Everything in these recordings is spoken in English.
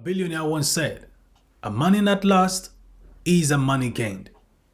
A billionaire once said, "A money not lost is a money gained."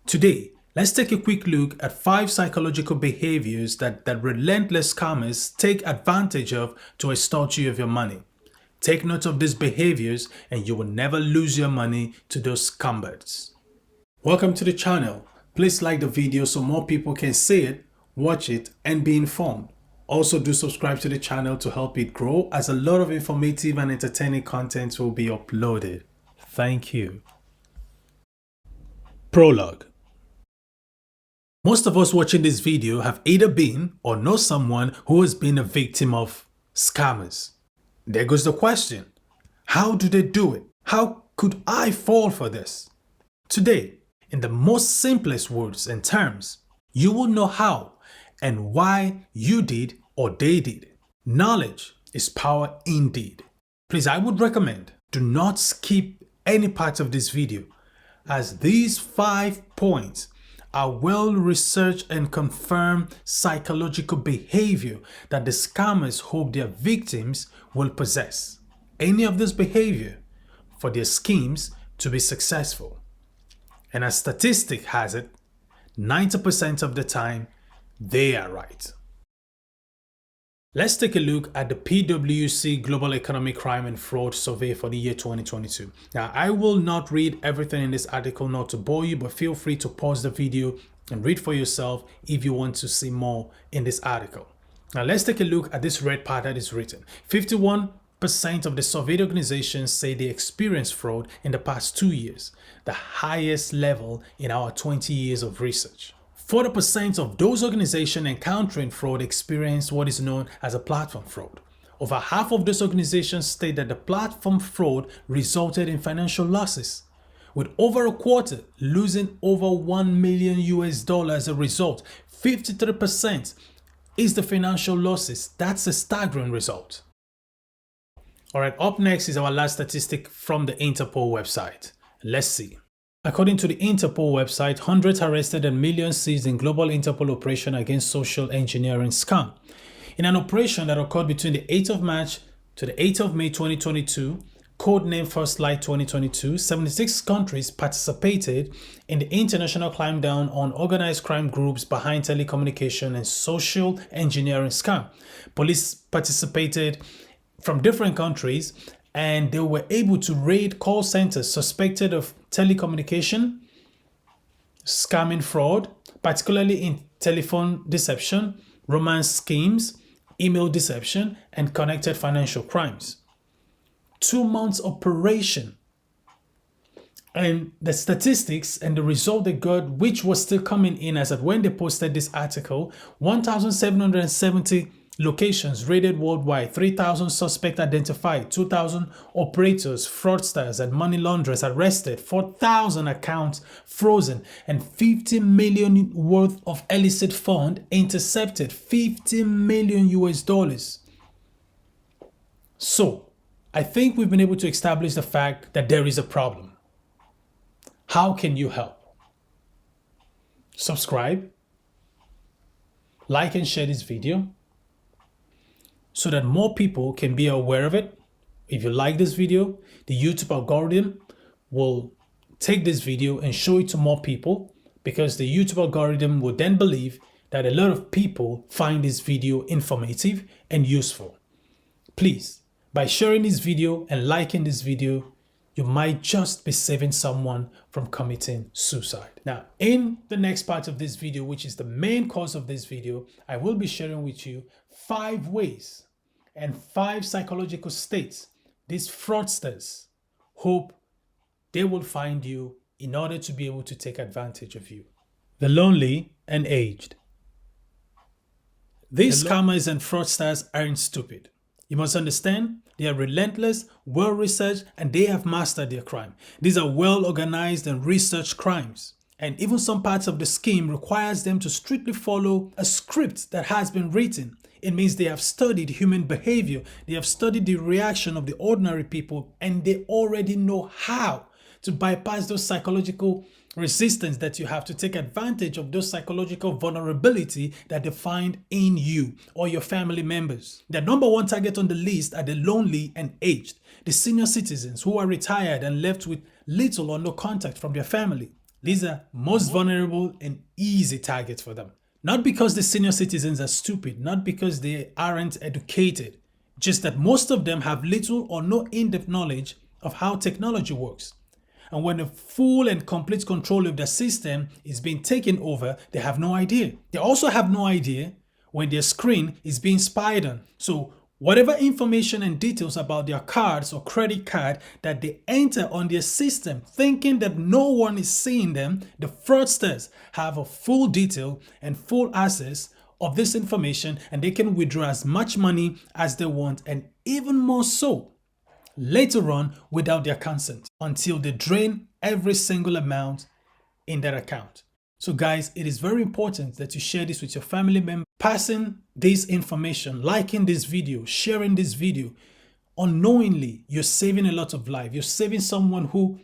Today, let's take a quick look at 5 psychological behaviors that relentless scammers take advantage of to extort you of your money. Take note of these behaviors and you will never lose your money to those scumbags. Welcome to the channel. Please like the video so more people can see it, watch it, and be informed. Also do subscribe to the channel to help it grow, as a lot of informative and entertaining content will be uploaded. Thank you. Prologue. Most of us watching this video have either been or know someone who has been a victim of scammers. There goes the question. How do they do it? How could I fall for this? Today, in the most simplest words and terms, you will know how and why you did or they did. Knowledge is power indeed. Please, I would recommend do not skip any part of this video, as these 5 points are well researched and confirmed psychological behavior that the scammers hope their victims will possess. Any of this behavior for their schemes to be successful. And as statistic has it, 90% of the time, they are right. Let's take a look at the PwC Global Economic Crime and Fraud Survey for the year 2022. Now, I will not read everything in this article not to bore you, but feel free to pause the video and read for yourself if you want to see more in this article. Now, let's take a look at this red part that is written. 51% of the surveyed organizations say they experienced fraud in the past 2 years, the highest level in our 20 years of research. 40% of those organizations encountering fraud experience what is known as a platform fraud. Over half of those organizations state that the platform fraud resulted in financial losses, with over a quarter losing over $1 million as a result. 53% is the financial losses. That's a staggering result. All right, up next is our last statistic from the Interpol website. Let's see. According to the Interpol website, hundreds arrested and millions seized in global Interpol operation against social engineering scam. In an operation that occurred between the 8th of March to the 8th of May 2022, codenamed First Light 2022, 76 countries participated in the international clampdown on organized crime groups behind telecommunication and social engineering scam. Police participated from different countries, and they were able to raid call centers suspected of telecommunication, scamming fraud, particularly in telephone deception, romance schemes, email deception, and connected financial crimes. 2 months operation. And the statistics and the result they got, which was still coming in as at when they posted this article, 1,770 locations raided worldwide, 3,000 suspects identified, 2,000 operators, fraudsters, and money launderers arrested, 4,000 accounts frozen, and 50 million worth of illicit fund intercepted. 50 million US. So, I think we've been able to establish the fact that there is a problem. How can you help? Subscribe, like and share this video, so that more people can be aware of it. If you like this video, the YouTube algorithm will take this video and show it to more people, because the YouTube algorithm will then believe that a lot of people find this video informative and useful. Please, by sharing this video and liking this video, you might just be saving someone from committing suicide. Now, in the next part of this video, which is the main cause of this video, I will be sharing with you 5 ways and 5 psychological states these fraudsters hope they will find you in order to be able to take advantage of you. The lonely and aged. These scammers and fraudsters aren't stupid. You must understand, they are relentless, well-researched, and they have mastered their crime. These are well-organized and researched crimes. And even some parts of the scheme requires them to strictly follow a script that has been written. It means they have studied human behavior, they have studied the reaction of the ordinary people, and they already know how to bypass those psychological resistance that you have to take advantage of those psychological vulnerability that they find in you or your family members. The number one target on the list are the lonely and aged, the senior citizens who are retired and left with little or no contact from their family. These are most vulnerable and easy targets for them. Not because the senior citizens are stupid, not because they aren't educated, just that most of them have little or no in-depth knowledge of how technology works. And when the full and complete control of the system is being taken over, they have no idea. They also have no idea when their screen is being spied on. So whatever information and details about their cards or credit card that they enter on their system, thinking that no one is seeing them, the fraudsters have a full detail and full access of this information, and they can withdraw as much money as they want, and even more so later on without their consent, until they drain every single amount in that account. So guys, it is very important that you share this with your family members, passing this information, liking this video, sharing this video. Unknowingly, you're saving a lot of life. You're saving someone who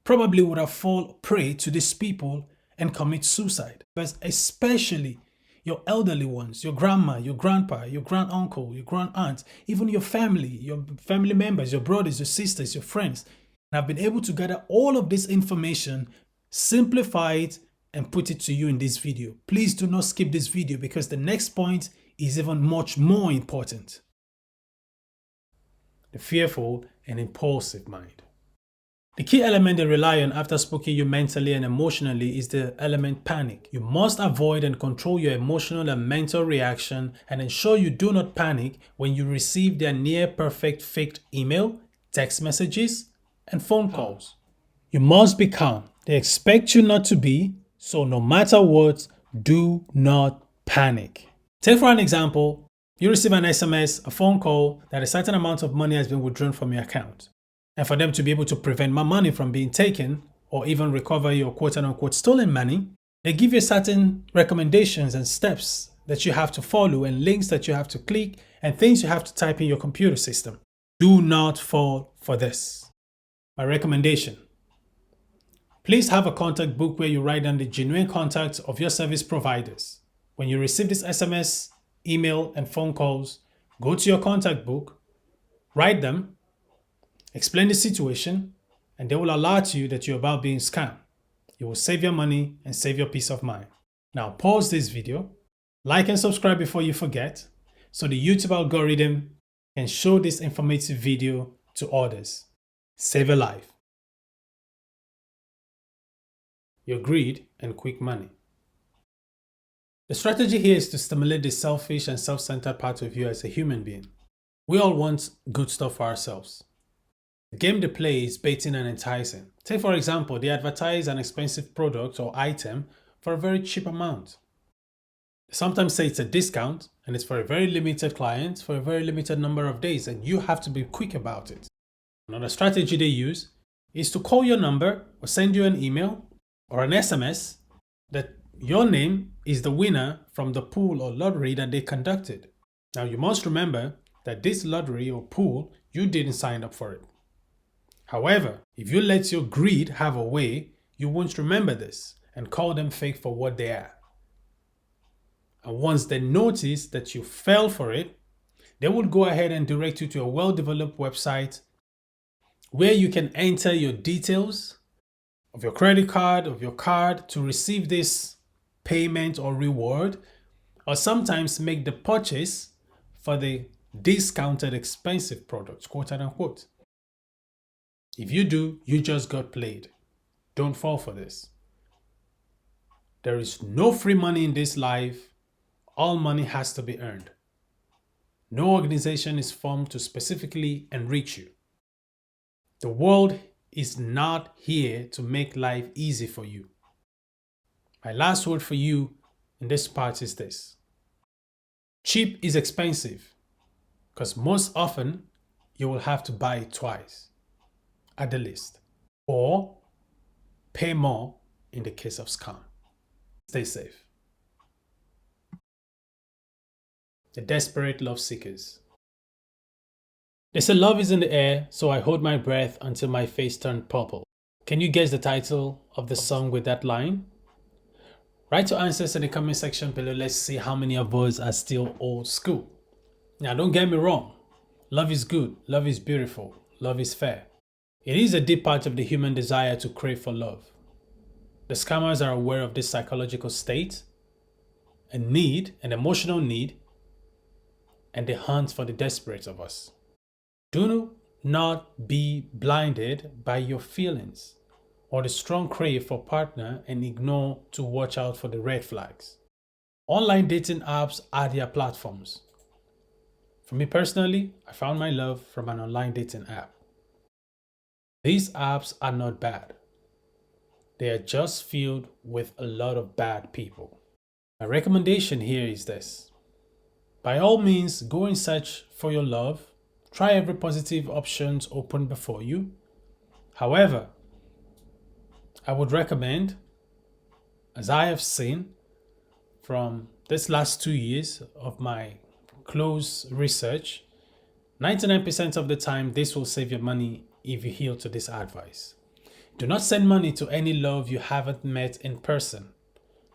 probably would have fallen prey to these people and commit suicide. But especially your elderly ones, your grandma, your grandpa, your granduncle, your grandaunt, even your family members, your brothers, your sisters, your friends. And I've been able to gather all of this information, simplify it, and put it to you in this video. Please do not skip this video because the next point is even much more important. The fearful and impulsive mind. The key element they rely on after spooking you mentally and emotionally is the element panic. You must avoid and control your emotional and mental reaction and ensure you do not panic when you receive their near perfect faked email, text messages, and phone calls. You must be calm. They expect you not to be, so no matter what, do not panic. Take for an example, you receive an SMS, a phone call that a certain amount of money has been withdrawn from your account. And for them to be able to prevent more money from being taken or even recover your quote-unquote stolen money, they give you certain recommendations and steps that you have to follow and links that you have to click and things you have to type in your computer system. Do not fall for this. My recommendation: please have a contact book where you write down the genuine contacts of your service providers. When you receive this SMS, email, and phone calls, go to your contact book, write them, explain the situation, and they will alert you that you're about being scammed. You will save your money and save your peace of mind. Now pause this video, like and subscribe before you forget, so the YouTube algorithm can show this informative video to others. Save a life. Your greed and quick money. The strategy here is to stimulate the selfish and self-centered part of you as a human being. We all want good stuff for ourselves. The game they play is baiting and enticing. Take for example, they advertise an expensive product or item for a very cheap amount. They sometimes say it's a discount and it's for a very limited client for a very limited number of days, and you have to be quick about it. Another strategy they use is to call your number or send you an email or an SMS that your name is the winner from the pool or lottery that they conducted. Now you must remember that this lottery or pool, you didn't sign up for it. However, if you let your greed have a way, you won't remember this and call them fake for what they are. And once they notice that you fell for it, they will go ahead and direct you to a well-developed website where you can enter your details of your credit card, of your card to receive this payment or reward, or sometimes make the purchase for the discounted expensive products, quote unquote. If you do, you just got played. Don't fall for this. There is no free money in this life. All money has to be earned. No organization is formed to specifically enrich you. The world is not here to make life easy for you. My last word for you in this part is this: cheap is expensive, because most often you will have to buy it twice at the least, or pay more in the case of scam. Stay safe. The desperate love seekers. They say love is in the air, so I hold my breath until my face turned purple. Can you guess the title of the song with that line? Write your answers in the comment section below. Let's see how many of us are still old school. Now, don't get me wrong. Love is good. Love is beautiful. Love is fair. It is a deep part of the human desire to crave for love. The scammers are aware of this psychological state, a need, an emotional need, and they hunt for the desperate of us. Do not be blinded by your feelings or the strong crave for partner and ignore to watch out for the red flags. Online dating apps are their platforms. For me personally, I found my love from an online dating app. These apps are not bad. They are just filled with a lot of bad people. My recommendation here is this. By all means, go and search for your love. Try every positive options open before you. However, I would recommend, as I have seen from this last 2 years of my close research, 99% of the time, this will save your money if you heal to this advice. Do not send money to any love you haven't met in person.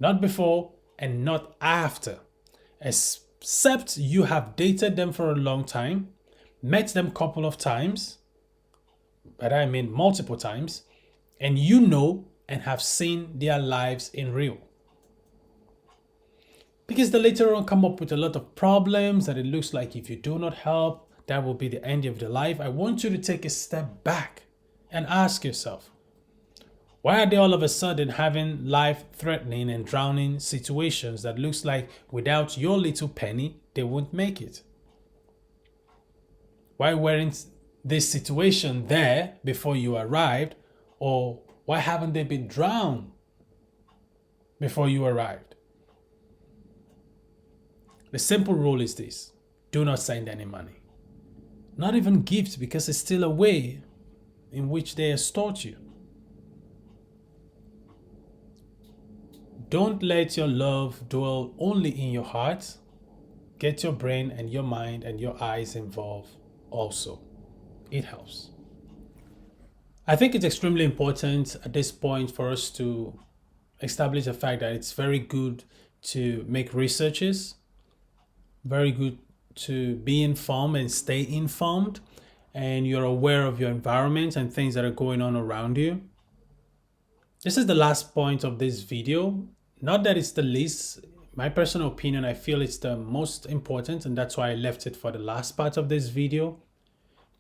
Not before and not after. Except you have dated them for a long time, met them a couple of times, but I mean multiple times, and you know and have seen their lives in real. Because they later on come up with a lot of problems that it looks like if you do not help, that will be the end of their life. I want you to take a step back and ask yourself, why are they all of a sudden having life-threatening and drowning situations that looks like without your little penny, they won't make it? Why weren't this situation there before you arrived? Or why haven't they been drowned before you arrived? The simple rule is this. Do not send any money. Not even gifts, because it's still a way in which they extort you. Don't let your love dwell only in your heart. Get your brain and your mind and your eyes involved also. It helps. I think it's extremely important at this point for us to establish the fact that it's very good to make researches, very good to be informed and stay informed, and you're aware of your environment and things that are going on around you. This is the last point of this video. Not that it's the least, my personal opinion, I feel it's the most important, and that's why I left it for the last part of this video.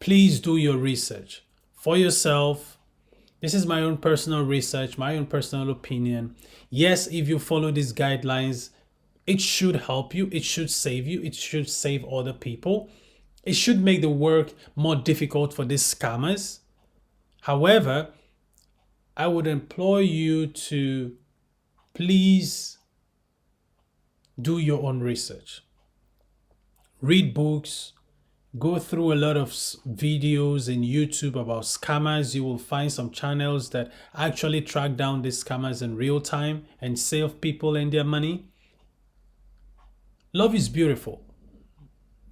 Please do your research for yourself. This is my own personal research, my own personal opinion. Yes, if you follow these guidelines, it should help you, it should save you, it should save other people. It should make the work more difficult for these scammers. However, I would implore you to please do your own research. Read books, go through a lot of videos in YouTube about scammers. You will find some channels that actually track down these scammers in real time and save people and their money. Love is beautiful.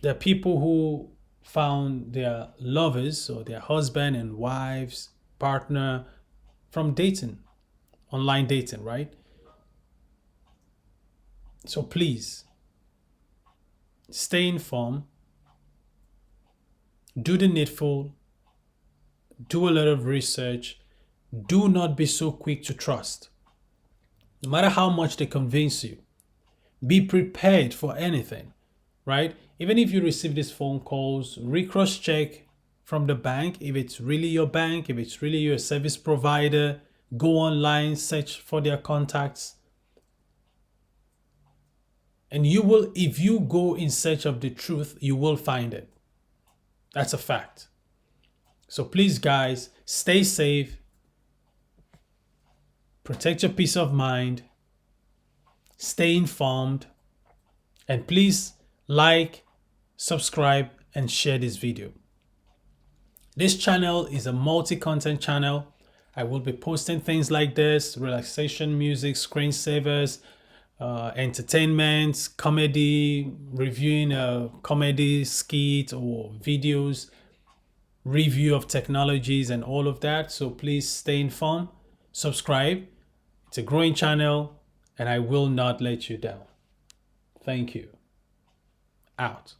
There are people who found their lovers or their husband and wives, partner from dating, online dating, right? So please, stay informed, do the needful, do a lot of research, do not be so quick to trust. No matter how much they convince you, be prepared for anything, right? Even if you receive these phone calls, cross-check from the bank if it's really your bank, if it's really your service provider. Go online, search for their contacts. And you will, if you go in search of the truth, you will find it. That's a fact. So please, guys, stay safe. Protect your peace of mind. Stay informed. And please like, subscribe, and share this video. This channel is a multi-content channel. I will be posting things like this: relaxation music, screensavers, entertainment, comedy, reviewing a comedy skit or videos. review of technologies and all of that. So please stay informed, subscribe. It's a growing channel and I will not let you down. Thank you. Out.